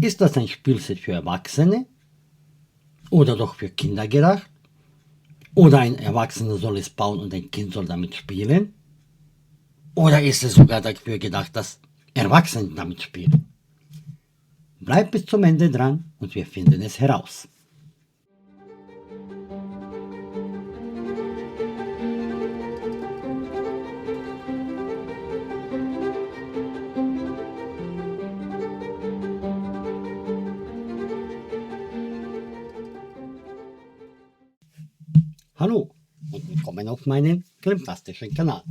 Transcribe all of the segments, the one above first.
Ist das ein Spielset für Erwachsene oder doch für Kinder gedacht? Oder ein Erwachsener soll es bauen und ein Kind soll damit spielen? Oder ist es sogar dafür gedacht, dass Erwachsene damit spielen? Bleibt bis zum Ende dran und wir finden es heraus. Hallo und willkommen auf meinem Klimplastischen Kanal.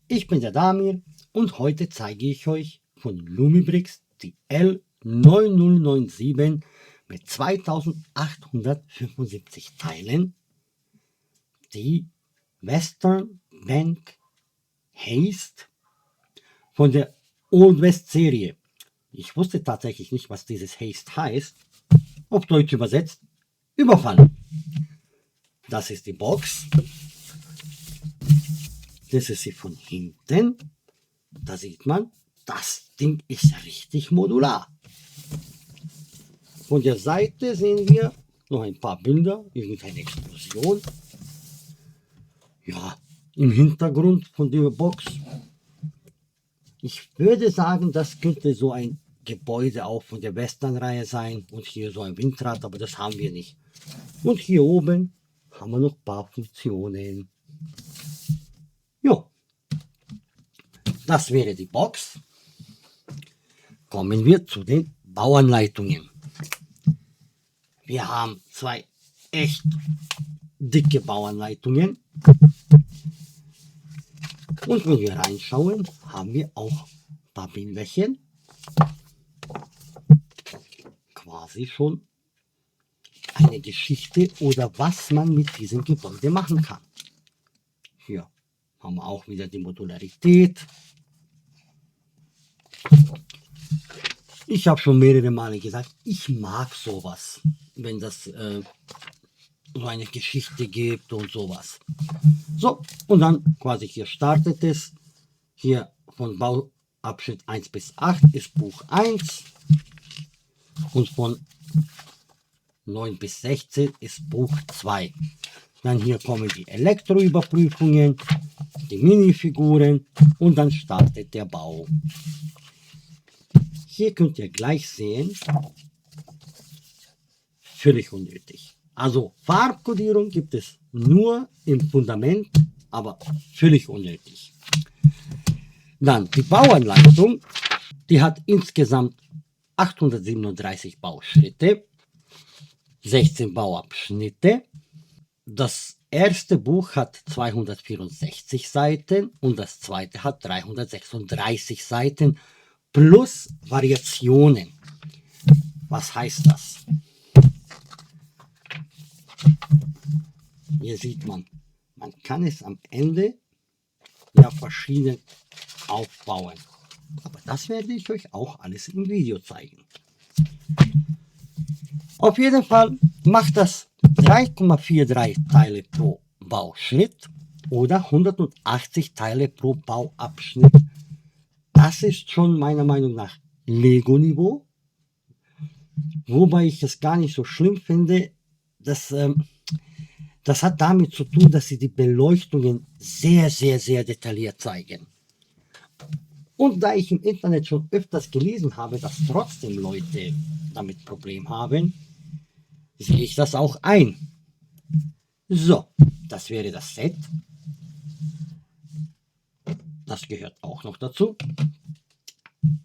Ich bin der Damir und heute zeige ich euch von Lumibrix die L9097 mit 2875 Teilen, die Western Bank Haste von der Old West Serie. Ich wusste tatsächlich nicht, was dieses Haste heißt. Auf Deutsch übersetzt, Überfall. Das ist die Box. Das ist sie von hinten. Da sieht man, das Ding ist richtig modular. Von der Seite sehen wir noch ein paar Bilder, irgendeine Explosion. Ja, im Hintergrund von der Box. Ich würde sagen, das könnte so ein Gebäude auch von der Western-Reihe sein. Und hier so ein Windrad, aber das haben wir nicht. Und hier oben haben wir noch ein paar Funktionen. Ja, das wäre die Box. Kommen wir zu den Bauanleitungen. Wir haben zwei echt dicke Bauanleitungen. Und wenn wir reinschauen, haben wir auch ein paar Bilderchen. Quasi schon eine Geschichte oder was man mit diesem Gebäude machen kann. Hier haben wir auch wieder die Modularität. Ich habe schon mehrere Male gesagt, ich mag sowas, wenn das so eine Geschichte gibt und sowas. So, und dann quasi hier startet es. Hier von Bauabschnitt 1 bis 8 ist Buch 1 und von 9 bis 16 ist Buch 2. Dann hier kommen die Elektroüberprüfungen, die Minifiguren und dann startet der Bau. Hier könnt ihr gleich sehen, völlig unnötig. Also Farbkodierung gibt es nur im Fundament, aber völlig unnötig. Dann die Bauanleitung, die hat insgesamt 837 Bauschritte, 16 Bauabschnitte. Das erste Buch hat 264 Seiten und das zweite hat 336 Seiten plus Variationen. Was heißt das? Hier sieht man, man kann es am Ende ja verschieden aufbauen. Aber das werde ich euch auch alles im Video zeigen. Auf jeden Fall macht das 3,43 Teile pro Bauschritt oder 180 Teile pro Bauabschnitt. Das ist schon meiner Meinung nach Lego-Niveau. Wobei ich es gar nicht so schlimm finde. Das hat damit zu tun, dass sie die Beleuchtungen sehr, sehr, sehr detailliert zeigen. Und da ich im Internet schon öfters gelesen habe, dass trotzdem Leute damit Problem haben, sehe ich das auch ein. So, das wäre das Set. Das gehört auch noch dazu.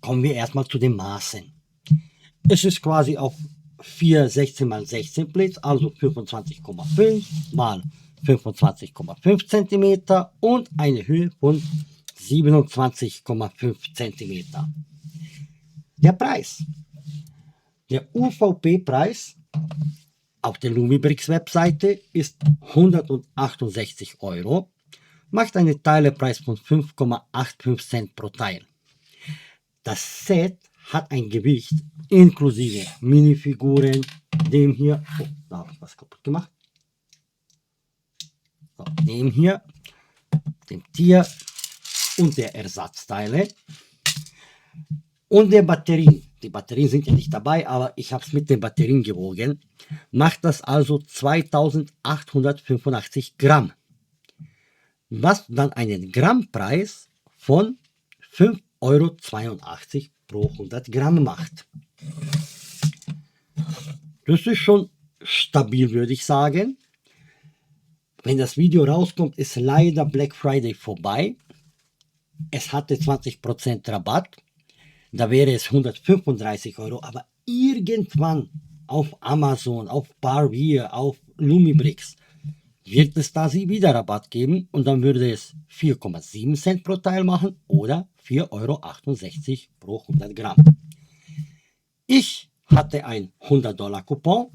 Kommen wir erstmal zu den Maßen. Es ist quasi auf 4 16 x 16 Blitz, also 25,5 mal 25,5 cm und eine Höhe von 27,5 cm. Der Preis. Der UVP-Preis auf der Lumibrix Webseite ist 168 €, macht einen Teilepreis von 5,85 Cent pro Teil. Das Set hat ein Gewicht inklusive Minifiguren, dem hier, oh, da habe ich was kaputt gemacht, so, dem hier, dem Tier und der Ersatzteile und der Batterie. die Batterien sind ja nicht dabei, aber ich habe es mit den Batterien gewogen, macht das also 2885 Gramm, was dann einen Grammpreis von 5,82 € pro 100 Gramm macht. Das ist schon stabil, würde ich sagen. Wenn das Video rauskommt, ist leider Black Friday vorbei. Es hatte 20% Rabatt. Da wäre es 135 €, aber irgendwann auf Amazon, auf Barbier, auf Lumibrix wird es da sie wieder Rabatt geben und dann würde es 4,7 Cent pro Teil machen oder 4,68 € pro 100 Gramm. Ich hatte ein 100$ Coupon,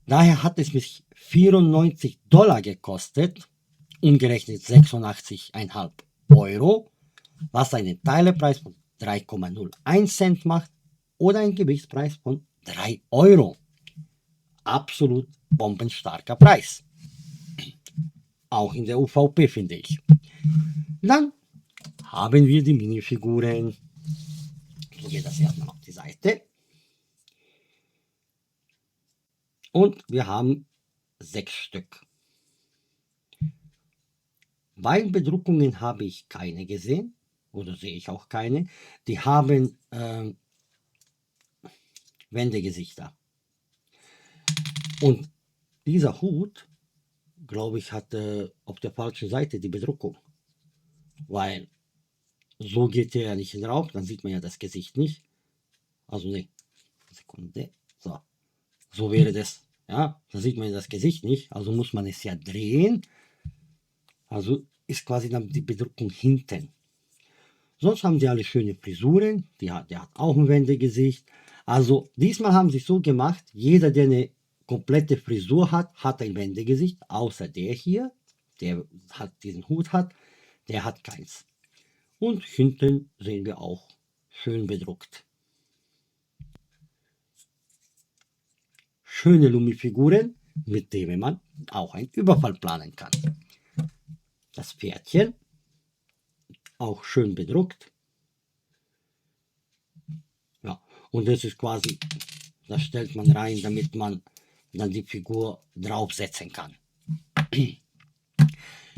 daher hat es mich 94$ gekostet, umgerechnet 86,5 €, was einen Teilepreis von 3,01 Cent macht oder einen Gewichtspreis von 3 €. Absolut bombenstarker Preis. Auch in der UVP, finde ich. Dann haben wir die Minifiguren. Ich gehe das erstmal auf die Seite. Und wir haben 6 Stück. Weinbedruckungen habe ich keine gesehen. Oder sehe ich auch keine. Die haben Wendegesichter. Und dieser Hut, glaube ich, hatte auf der falschen Seite die Bedruckung. Weil so geht der ja nicht drauf, dann sieht man ja das Gesicht nicht. Also ne, Sekunde. So, so wäre das. Ja, da sieht man ja das Gesicht nicht. Also muss man es ja drehen. Also ist quasi dann die Bedruckung hinten. Sonst haben die alle schöne Frisuren. Der hat auch ein Wendegesicht. Also diesmal haben sie es so gemacht, jeder, der eine komplette Frisur hat, hat ein Wendegesicht, außer der hier, der hat diesen Hut hat, der hat keins. Und hinten sehen wir auch schön bedruckt. Schöne Lumifiguren, mit denen man auch einen Überfall planen kann. Das Pferdchen, auch schön bedruckt. Ja, und das ist quasi, das stellt man rein, damit man dann die Figur draufsetzen kann.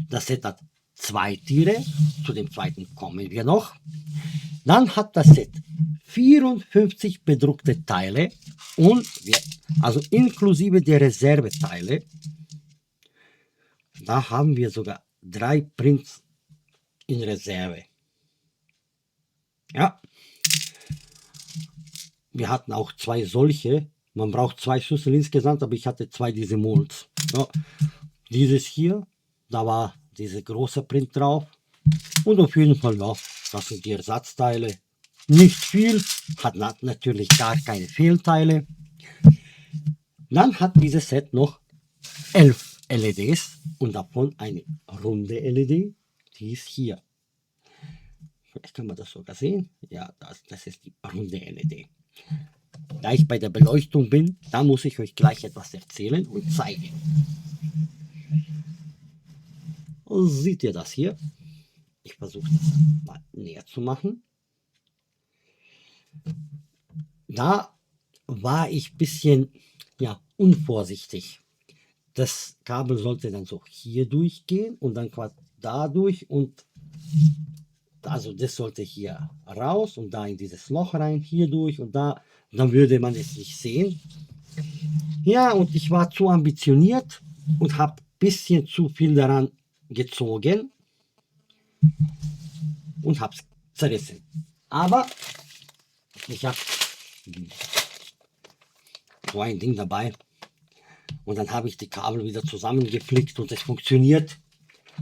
Das Set hat 2 Tiere, zu dem zweiten kommen wir noch. Dann hat das Set 54 bedruckte Teile und also inklusive der Reserveteile. Da haben wir sogar 3 Prints in Reserve. Ja. Wir hatten auch 2 solche. Man braucht 2 Schlüssel insgesamt, aber ich hatte 2 diese Molds. Ja. Dieses hier, da war dieser große Print drauf. Und auf jeden Fall, ja, das sind die Ersatzteile. Nicht viel, hat natürlich gar keine Fehlteile. Dann hat dieses Set noch 11 LEDs und davon eine runde LED, die ist hier. Vielleicht kann man das sogar sehen. Ja, das ist die runde LED. Da ich bei der Beleuchtung bin, da muss ich euch gleich etwas erzählen und zeigen. Seht ihr das hier? Ich versuche das mal näher zu machen. Da war ich ein bisschen unvorsichtig. Das Kabel sollte dann so hier durchgehen und dann quasi da durch und also das sollte hier raus und da in dieses Loch rein, hier durch und da, dann würde man es nicht sehen. Ja, und ich war zu ambitioniert und habe ein bisschen zu viel daran gezogen und habe es zerrissen. Aber ich habe so ein Ding dabei und dann habe ich die Kabel wieder zusammengeflickt und es funktioniert.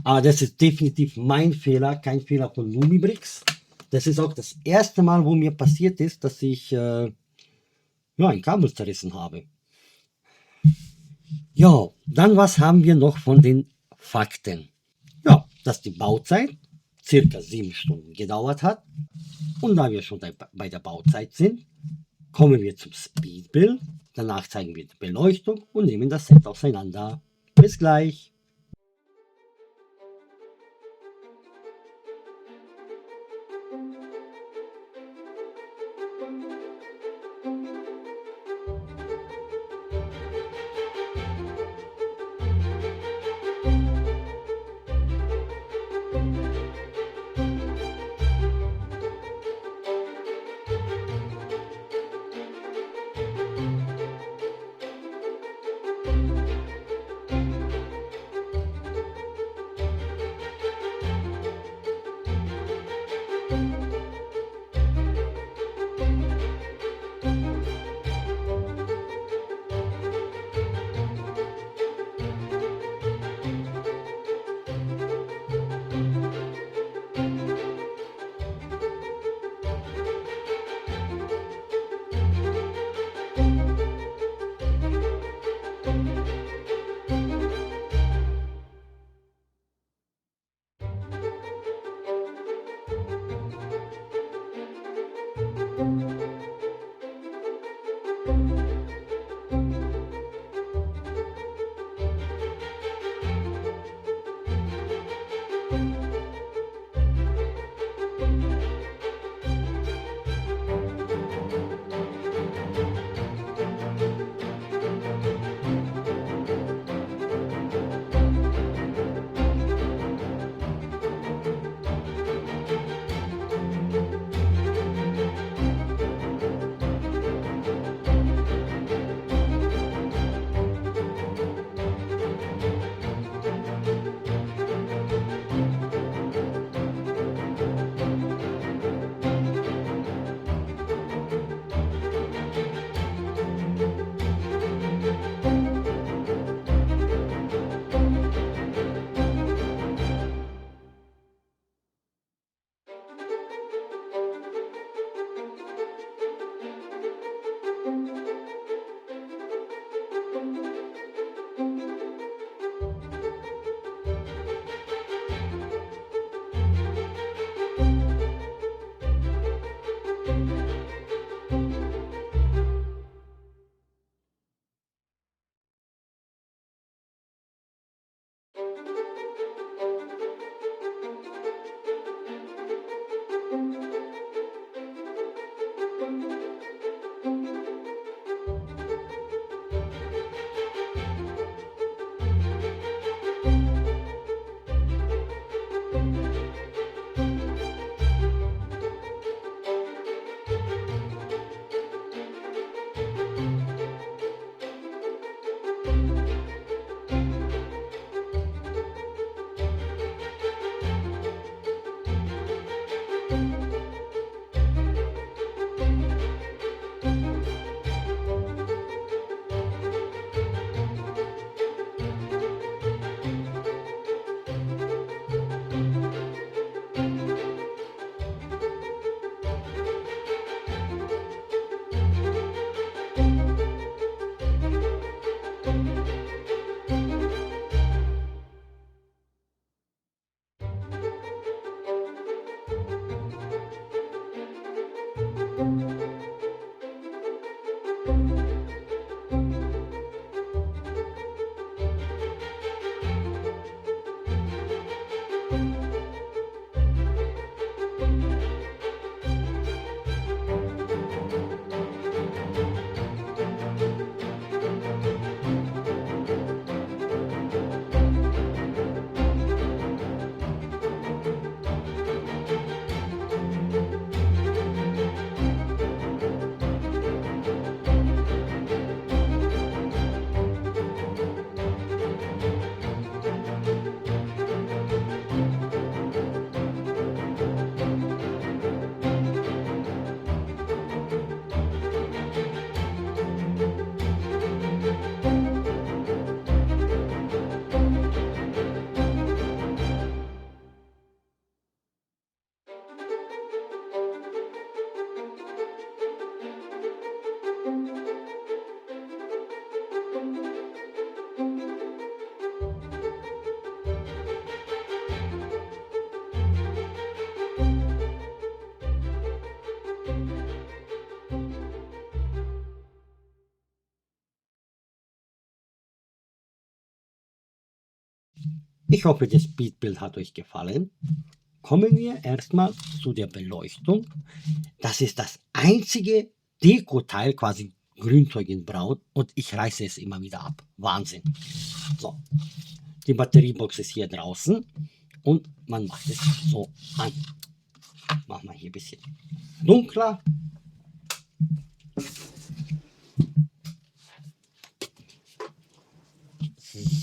Aber das ist definitiv mein Fehler, kein Fehler von Lumibrix. Das ist auch das erste Mal, wo mir passiert ist, dass ich ein Kabel zerrissen habe. Ja, dann was haben wir noch von den Fakten? Ja, dass die Bauzeit circa 7 Stunden gedauert hat. Und da wir schon bei der Bauzeit sind, kommen wir zum Speedbild. Danach zeigen wir die Beleuchtung und nehmen das Set auseinander. Bis gleich. Ich hoffe, das Speedbild hat euch gefallen. Kommen wir erstmal zu der Beleuchtung. Das ist das einzige Dekoteil, quasi Grünzeug in Braun, und ich reiße es immer wieder ab. Wahnsinn. So, die Batteriebox ist hier draußen und man macht es so an. Machen wir hier ein bisschen dunkler.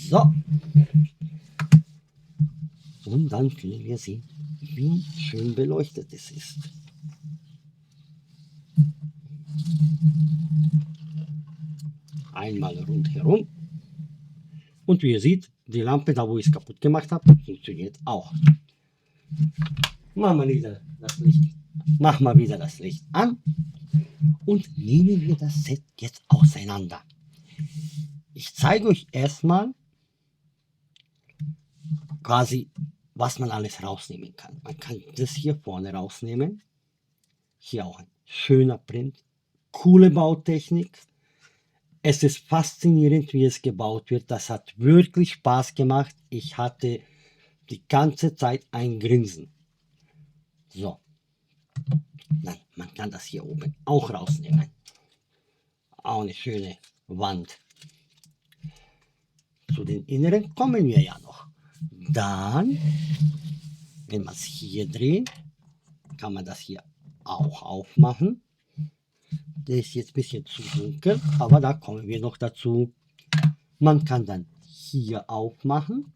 So. Und dann können wir sehen, wie schön beleuchtet es ist. Einmal rundherum. Und wie ihr seht, die Lampe, da wo ich es kaputt gemacht habe, funktioniert auch. Machen wir wieder das Licht. Machen wir wieder das Licht an und nehmen wir das Set jetzt auseinander. Ich zeige euch erstmal quasi, was man alles rausnehmen kann. Man kann das hier vorne rausnehmen. Hier auch ein schöner Print. Coole Bautechnik. Es ist faszinierend, wie es gebaut wird. Das hat wirklich Spaß gemacht. Ich hatte die ganze Zeit ein Grinsen. So. Dann, man kann das hier oben auch rausnehmen. Auch eine schöne Wand. Zu den Inneren kommen wir ja noch. Dann, wenn man es hier dreht, kann man das hier auch aufmachen. Der ist jetzt ein bisschen zu dunkel, aber da kommen wir noch dazu. Man kann dann hier aufmachen.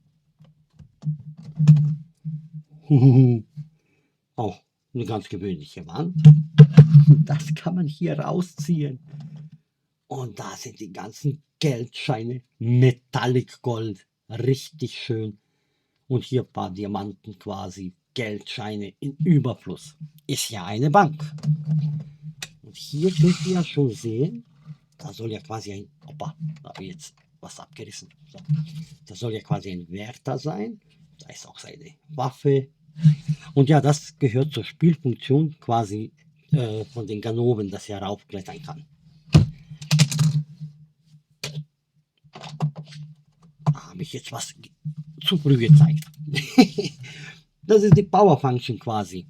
Auch eine ganz gewöhnliche Wand. Das kann man hier rausziehen. Und da sind die ganzen Geldscheine, Metallic Gold, richtig schön. Und hier ein paar Diamanten quasi, Geldscheine in Überfluss. Ist ja eine Bank. Und hier könnt ihr ja schon sehen, da soll ja quasi ein, opa, da habe ich jetzt was abgerissen. So. Da soll ja quasi ein Wärter sein. Da ist auch seine Waffe. Und ja, das gehört zur Spielfunktion quasi von den Ganoven, dass er raufklettern kann. Da habe ich jetzt was zu früh gezeigt. Das ist die Power Function quasi.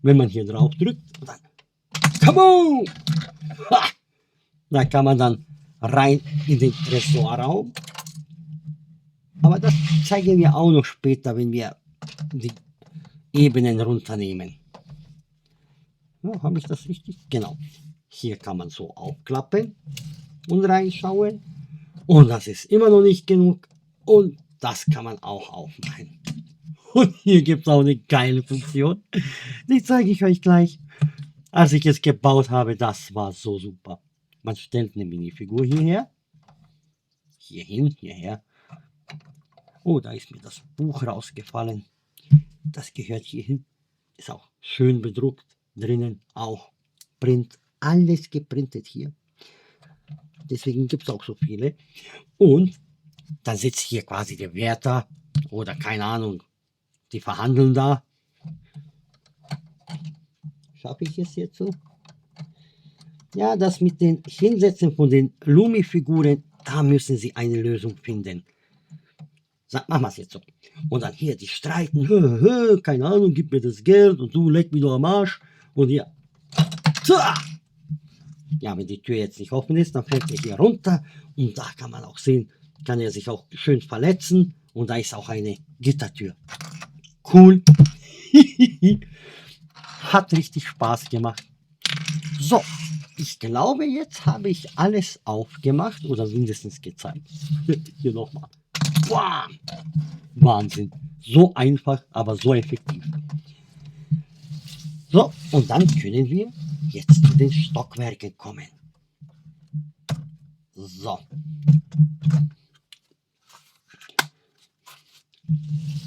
Wenn man hier drauf drückt und dann Kaboom! Ha! Da kann man dann rein in den Tresorraum. Aber das zeigen wir auch noch später, wenn wir die Ebenen runternehmen. Ja, habe ich das richtig? Genau. Hier kann man so aufklappen und reinschauen. Und das ist immer noch nicht genug. Und das kann man auch aufmachen. Und hier gibt es auch eine geile Funktion. Die zeige ich euch gleich. Als ich es gebaut habe, das war so super. Man stellt eine Minifigur hierher. Hierhin, hierher. Oh, da ist mir das Buch rausgefallen. Das gehört hierhin. Ist auch schön bedruckt. Drinnen auch Print. Alles geprintet hier. Deswegen gibt es auch so viele. Und dann sitzt hier quasi der Wärter oder keine Ahnung. Die verhandeln da. Schaffe ich es jetzt so? Ja, das mit den Hinsetzen von den Lumi-Figuren, da müssen sie eine Lösung finden. Machen wir es jetzt so. Und dann hier, die streiten, keine Ahnung, gib mir das Geld und du leck mich doch am Arsch. Und hier, ja, wenn die Tür jetzt nicht offen ist, dann fällt er hier runter. Und da kann man auch sehen, kann er sich auch schön verletzen. Und da ist auch eine Gittertür. Cool. Hat richtig Spaß gemacht. So, ich glaube, jetzt habe ich alles aufgemacht oder mindestens gezeigt. Hier nochmal. Wow. Wahnsinn. So einfach, aber so effektiv. So, und dann können wir jetzt zu den Stockwerken kommen. So.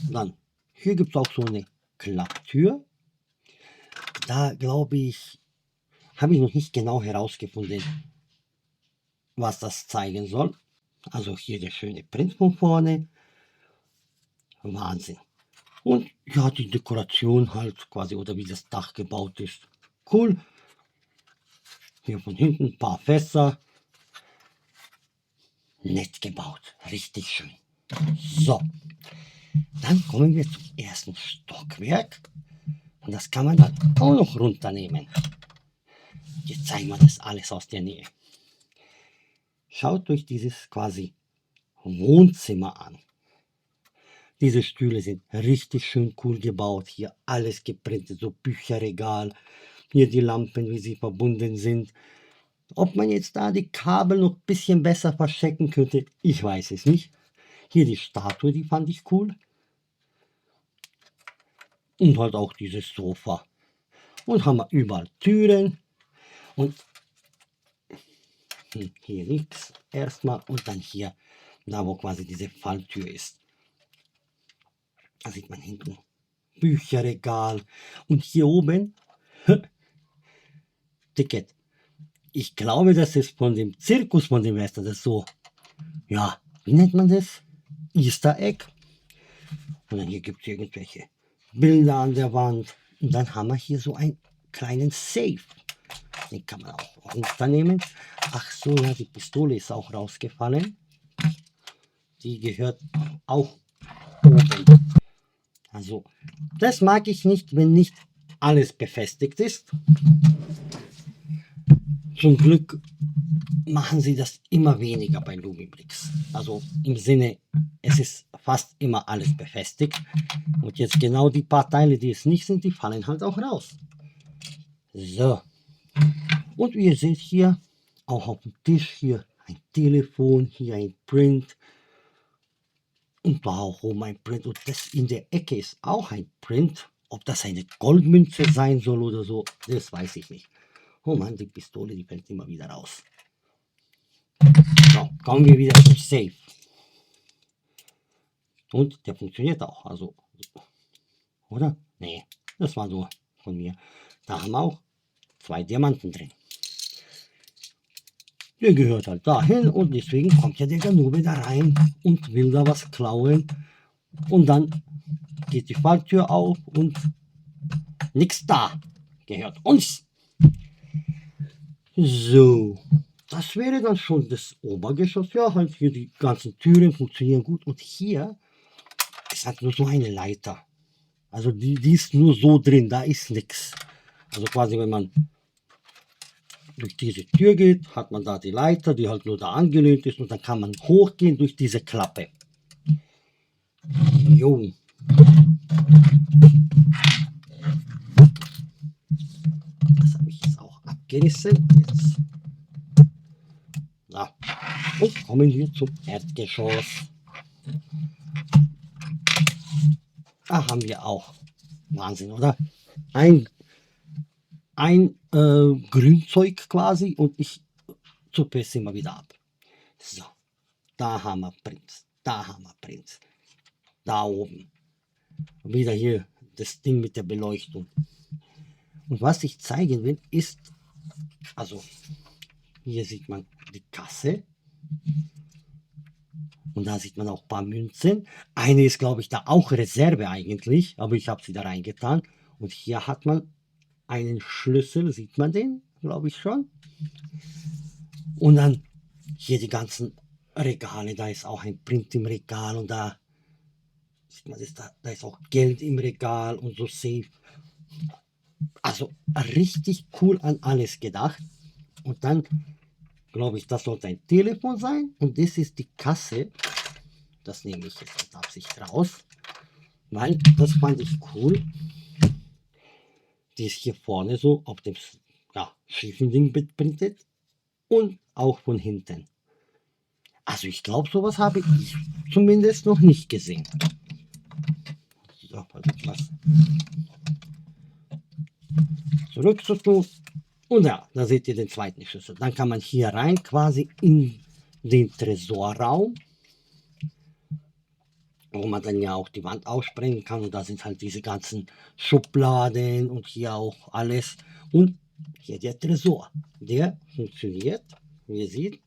Dann, hier gibt es auch so eine Klapptür. Da glaube ich, habe ich noch nicht genau herausgefunden, was das zeigen soll. Also hier der schöne Print von vorne. Wahnsinn. Und ja, die Dekoration halt quasi, oder wie das Dach gebaut ist. Cool. Hier von hinten ein paar Fässer. Nett gebaut. Richtig schön. So. Dann kommen wir zum ersten Stockwerk. Und das kann man dann auch noch runternehmen. Jetzt zeigen wir das alles aus der Nähe. Schaut euch dieses quasi Wohnzimmer an. Diese Stühle sind richtig schön cool gebaut. Hier alles geprintet, so Bücherregal. Hier die Lampen, wie sie verbunden sind. Ob man jetzt da die Kabel noch ein bisschen besser verstecken könnte, ich weiß es nicht. Hier die Statue, die fand ich cool. Und halt auch dieses Sofa. Und haben wir überall Türen. Und Hier nichts erstmal und dann hier, da wo quasi diese Falltür ist. Da sieht man hinten Bücherregal und hier oben Ticket. Ich glaube, das ist von dem Zirkus von dem Rest, das ist so, ja, wie nennt man das? Easter Egg. Und dann hier gibt es irgendwelche Bilder an der Wand. Und dann haben wir hier so einen kleinen Safe. Den kann man auch runternehmen. Ach so, ja, die Pistole ist auch rausgefallen. Die gehört auch oben. Also, das mag ich nicht, wenn nicht alles befestigt ist. Zum Glück machen sie das immer weniger bei Lumibrix. Also im Sinne, es ist fast immer alles befestigt. Und jetzt genau die paar Teile, die es nicht sind, die fallen halt auch raus. So. Und wie ihr seht hier, auch auf dem Tisch hier ein Telefon, hier ein Print. Und da auch oben ein Print. Und das in der Ecke ist auch ein Print. Ob das eine Goldmünze sein soll oder so, das weiß ich nicht. Oh Mann, die Pistole, die fällt immer wieder raus. So, kommen wir wieder zum Safe. Und der funktioniert auch. Also, oder? Nee, das war nur von mir. Da haben wir auch 2 Diamanten drin. Der gehört halt dahin und deswegen kommt ja der Ganove da rein und will da was klauen. Und dann geht die Falltür auf und nichts da. Gehört uns. So, das wäre dann schon das Obergeschoss. Ja, halt hier die ganzen Türen funktionieren gut. Und hier ist halt nur so eine Leiter. Also die ist nur so drin, da ist nichts. Also quasi, wenn man durch diese Tür geht, hat man da die Leiter, die halt nur da angelehnt ist. Und dann kann man hochgehen durch diese Klappe. Jo. Das habe ich jetzt auch abgerissen. Jetzt. So. Und kommen wir zum Erdgeschoss. Da haben wir auch Wahnsinn, oder? Ein Grünzeug quasi und ich zuppe es immer wieder ab. So, da haben wir Prinz, da haben wir Prinz. Da oben. Wieder hier das Ding mit der Beleuchtung. Und was ich zeigen will, ist, also hier sieht man die Kasse. Und da sieht man auch ein paar Münzen. Eine ist, glaube ich, da auch Reserve eigentlich, aber ich habe sie da reingetan. Und hier hat man einen Schlüssel, sieht man den, glaube ich schon. Und dann hier die ganzen Regale, da ist auch ein Print im Regal und da sieht man das, da ist auch Geld im Regal und so safe. Also richtig cool an alles gedacht. Und dann glaube ich, das sollte ein Telefon sein und das ist die Kasse. Das nehme ich jetzt als Absicht raus, weil das fand ich cool. Die ist hier vorne so auf dem schiefen Ding beprintet und auch von hinten. Also ich glaube, sowas habe ich zumindest noch nicht gesehen. So, was zurück zu tun. Und ja, da seht ihr den zweiten Schlüssel. Dann kann man hier rein quasi in den Tresorraum, wo man dann ja auch die Wand aussprengen kann. Und da sind halt diese ganzen Schubladen und hier auch alles. Und hier der Tresor. Der funktioniert, wie ihr seht.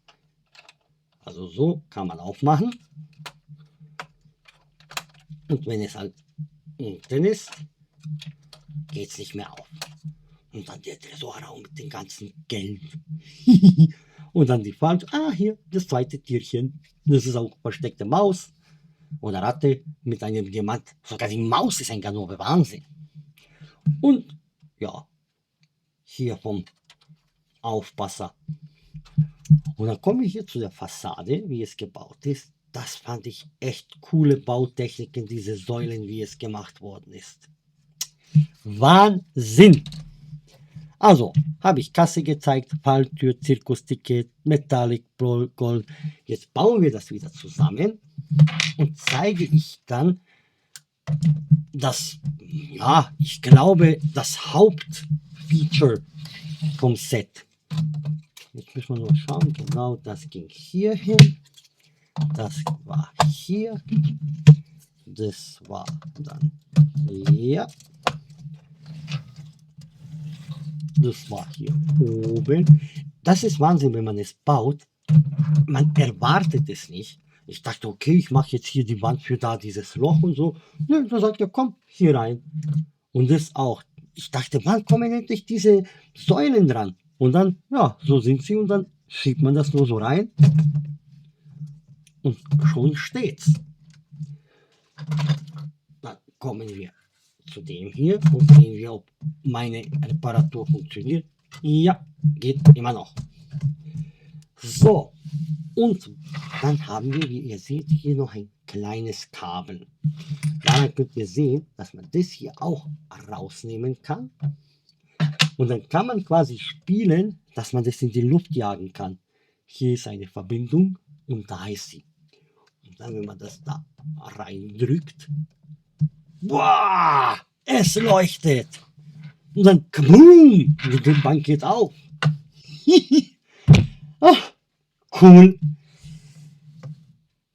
Also so kann man aufmachen. Und wenn es halt unten ist, geht es nicht mehr auf. Und dann der Tresorraum mit dem ganzen Geld. Und dann die Falsch. Ah, hier das zweite Tierchen. Das ist auch versteckte Maus oder Ratte mit einem Diamant. Sogar die Maus ist ein Ganove. Wahnsinn. Und ja, hier vom Aufpasser. Und dann komme ich hier zu der Fassade, wie es gebaut ist. Das fand ich echt coole Bautechniken, diese Säulen, wie es gemacht worden ist. Wahnsinn! Also, habe ich Kasse gezeigt, Falltür, Zirkusticket, Metallic Gold. Jetzt bauen wir das wieder zusammen und zeige ich dann das, ja, ich glaube, das Hauptfeature vom Set. Jetzt müssen wir nur schauen, genau, das ging hier hin, das war hier, das war dann hier, das war hier oben. Das ist Wahnsinn, wenn man es baut. Man erwartet es nicht. Ich dachte, okay, ich mache jetzt hier die Wand für da dieses Loch und so. Nö, da sagt er, komm, hier rein. Und das auch. Ich dachte, wann kommen endlich diese Säulen dran? Und dann, ja, so sind sie und dann schiebt man das nur so rein und schon steht's. Dann kommen wir zu dem hier und sehen wir, ob meine Reparatur funktioniert. Ja, geht immer noch. So, und dann haben wir, wie ihr seht, hier noch ein kleines Kabel. Daran könnt ihr sehen, dass man das hier auch rausnehmen kann. Und dann kann man quasi spielen, dass man das in die Luft jagen kann. Hier ist eine Verbindung und da ist sie. Und dann, wenn man das da reindrückt, boah, es leuchtet. Und dann, kaboom, die Bank geht auf. Ach, cool.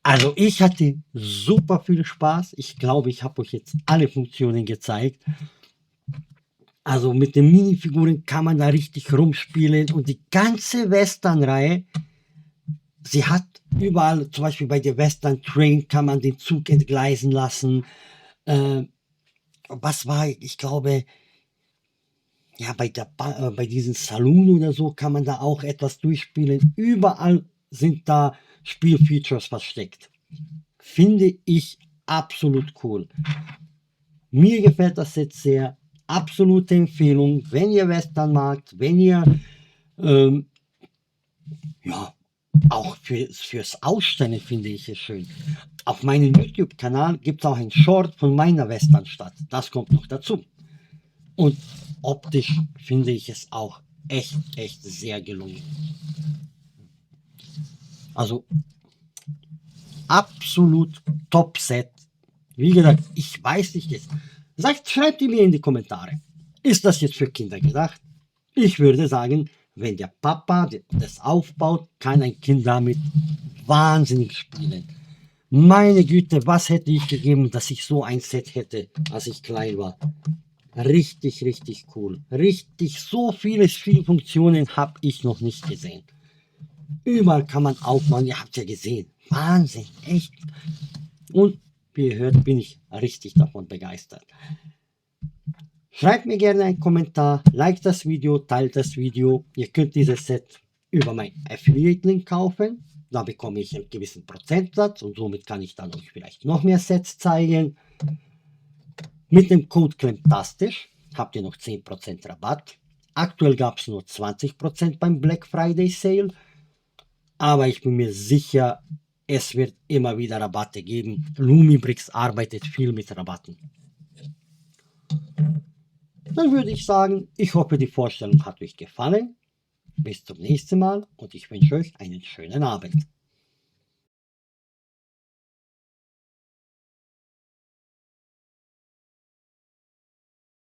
Also ich hatte super viel Spaß. Ich glaube, ich habe euch jetzt alle Funktionen gezeigt. Also mit den Minifiguren kann man da richtig rumspielen und die ganze Western-Reihe, sie hat überall, zum Beispiel bei der Western Train kann man den Zug entgleisen lassen. Was war, ich glaube, ja, bei diesem Saloon oder so kann man da auch etwas durchspielen. Überall sind da Spielfeatures versteckt. Finde ich absolut cool. Mir gefällt das jetzt sehr. Absolute Empfehlung, wenn ihr Western magt, wenn ihr ja, auch fürs Ausstellen finde ich es schön. Auf meinem YouTube-Kanal gibt es auch einen Short von meiner Westernstadt. Das kommt noch dazu. Und optisch finde ich es auch echt sehr gelungen. Also absolut Top-Set. Wie gesagt, ich weiß nicht jetzt. Schreibt ihr mir in die Kommentare. Ist das jetzt für Kinder gedacht? Ich würde sagen, wenn der Papa das aufbaut, kann ein Kind damit wahnsinnig spielen. Meine Güte, was hätte ich gegeben, dass ich so ein Set hätte, als ich klein war. Richtig cool. Richtig, so viele Spielfunktionen habe ich noch nicht gesehen. Überall kann man aufmachen, ihr habt ja gesehen. Wahnsinn, echt. Und wie ihr hört, bin ich richtig davon begeistert. Schreibt mir gerne einen Kommentar, liked das Video, teilt das Video. Ihr könnt dieses Set über mein Affiliate-Link kaufen. Da bekomme ich einen gewissen Prozentsatz und somit kann ich dann euch vielleicht noch mehr Sets zeigen. Mit dem Code Klemptastisch habt ihr noch 10% Rabatt. Aktuell gab es nur 20% beim Black Friday Sale. Aber ich bin mir sicher, es wird immer wieder Rabatte geben. Lumibrix arbeitet viel mit Rabatten. Dann würde ich sagen, ich hoffe, die Vorstellung hat euch gefallen. Bis zum nächsten Mal und ich wünsche euch einen schönen Abend.